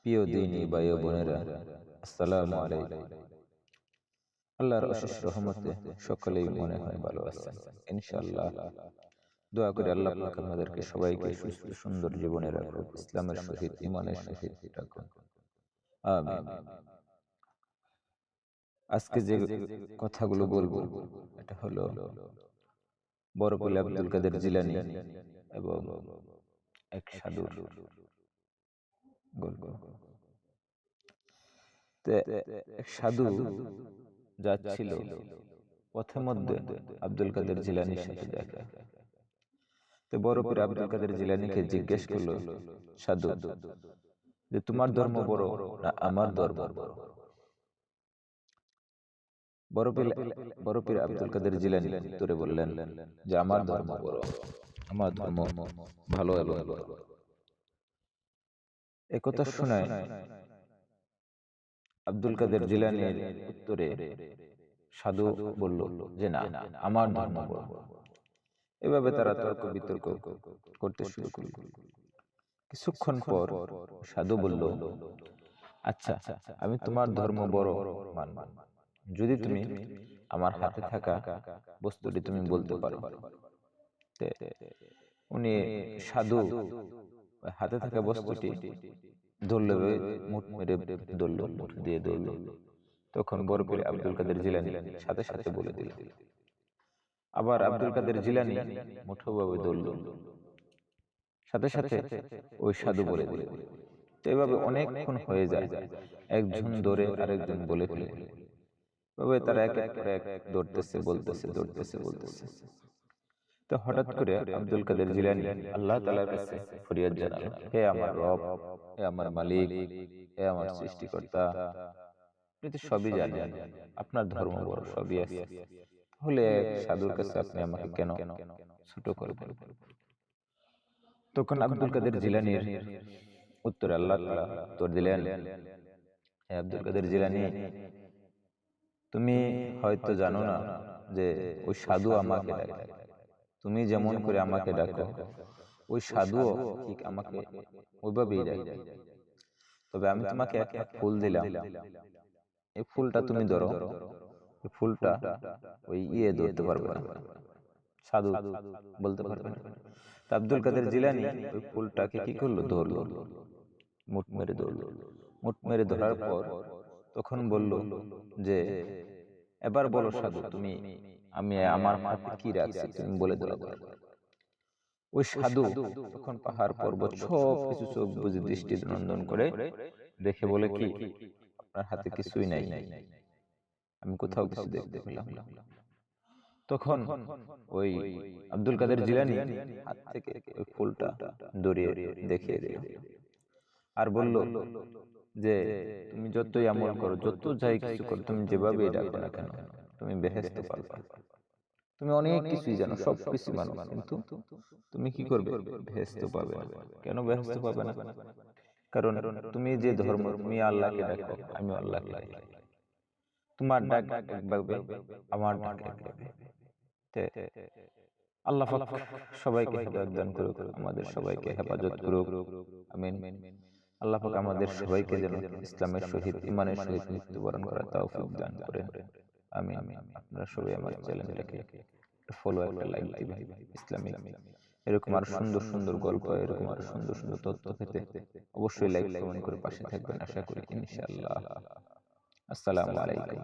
প্রিয় দিনী ভাই ও বোনেরা, আসসালামু আলাইকুম। আল্লাহর অশেষ রহমতে সকলেই মনে হয় ভালো আছেন ইনশাআল্লাহ। দোয়া করি আল্লাহ পাক আমাদেরকে সবাইকে সুস্থ সুন্দর জীবনে রাখুন, ইসলামের সহিত ঈমানের সহিত রাখুন, আমিন। আজকে যে কথাগুলো বলবো এটা হলো বড় পীর আব্দুল কাদের জিলানী এবং এক সাধুর গল্প। এক সাধু যাচ্ছিল, পথের মধ্যে আব্দুল কাদের জিলানীর সাথে দেখা। তো বড় পীর আব্দুল কাদের জিলানীকে জিজ্ঞেস করলো সাধু যে, তোমার ধর্ম বড় না আমার ধর্ম বড়? বড় পীর আব্দুল কাদের জিলানী উত্তরে বললেন যে, আমার ধর্ম বড়, আমার ধর্ম ভালো এবং বড়। একথা শোনায় আব্দুল কাদের জিলানীর উত্তরে সাধু বলল যে, না, আমার ধর্ম বড়। এভাবে তারা তর্ক বিতর্ক করতে শুরু করল। কিছুক্ষণ পর সাধু বলল, আচ্ছা, আমি তোমার ধর্ম বড় মানব যদি তুমি আমার হাতে থাকা বস্তুটি তুমি বলতে পারো। উনি সাধু হাতে থাকা বস্তুটি ধরল, মুঠ মেরে ধরল, মুঠ দিয়ে ধরল। তখন বড় পীর আব্দুল কাদের জিলানী সাথে সাথে বলে দিল। আবার আব্দুল কাদের জিলানী মুঠোভাবে ধরল, সাথে সাথে ওই সাধু বলে দিল। তো এভাবে অনেকক্ষণ হয়ে যায়, একজন ধরে আরেকজন বলে ফেলে। তবে তারা এক এক করে এক ধরতেছে, বলতেছে, ধরতেছে, বলতেছে। তো হঠাৎ করে আব্দুল কাদের জিলানী আল্লাহ তাআলার কাছে ফরিয়াদ জানালেন, হে আমার রব, হে আমার মালিক, হে আমার সৃষ্টিকর্তা, আপনি তো সবই জানেন, আপনার ধর্ম বড়, সবই আছে, তাহলে সাধুর কাছে আপনি আমাকে কেন ছোট করবেন? তখন আব্দুল কাদের জিলানীর উত্তরে আল্লাহ তাআলা উত্তর দিলেন, হে আব্দুল কাদের জিলানী, তুমি হয়তো জানো না যে ওই সাধু আমাকে ডাকে। তুমি যেমন করে আমাকে ডাকো, ওই সাধুও ঠিক আমাকে ওইভাবেই ডাকে। তবে আমি তোমাকে একটা ফুল দিলাম, এই ফুলটা তুমি ধরো। এই ফুলটা ওই ধরতে পারবে না, সাধু বলতে পারবে না। তা আব্দুল কাদের জিলানী ওই ফুলটাকে কি করলো? ধরলো, মুঠ মেরে ধরলো। মুঠ মেরে ধরার পর তখন বলল যে, এবার বলো সাধু, তুমি আমি আমার হাতে কি রাখছি তুমি বলে দাও। ওই সাধু তখন পাহাড় পর্বত সব কিছু চোখ বুঝে দৃষ্টি নন্দন করে দেখে বলে, কি আপনার হাতে কিছুই নাই, আমি কোথাও কিছু দেখতে পেলাম না। তখন ওই আব্দুল কাদের জিলানী হাত থেকে ওই ফুলটা ধরিয়ে দেখিয়ে দিল আর বলল যে, তুমি যতই আমল করো, যত যাই কিছু করো, তুমি যেভাবেই ডাকো না কেন, তুমি বেহেশতে পারবে। তুমি অনেক কিছুই জানো, সব কিছু মানো, কিন্তু তুমি কি করবে? বেহেশত পাবে না। কেন বেহেশত পাবে না? কারণ তুমি যে ধর্ম, তুমি আল্লাহকে ডাকো, আমি আল্লাহকে ডাকি। তোমার ডাক একভাবে, আমার ডাক একভাবে। আল্লাহ পাক সবাইকে হেদায়েত দান করুক, আমাদের সবাইকে হেফাজত করুক, আমিন। আল্লাহ পাক আমাদের সবাইকে যেন ইসলামের সহিত, ঈমানের সহিত মৃত্যুবরণ করার তৌফিক দান করেন, আমিন। আপনারা সবাই আমার চ্যানেলটাকে ফলো, একটা লাইক দিবেন। ইসলামিক এরকম আর সুন্দর সুন্দর গল্প, এরকম আর সুন্দর সুন্দর তথ্য পেতে অবশ্যই লাইক, কমেন্ট করে পাশে থাকবেন, আশা করি ইনশাআল্লাহ। আসসালামু আলাইকুম।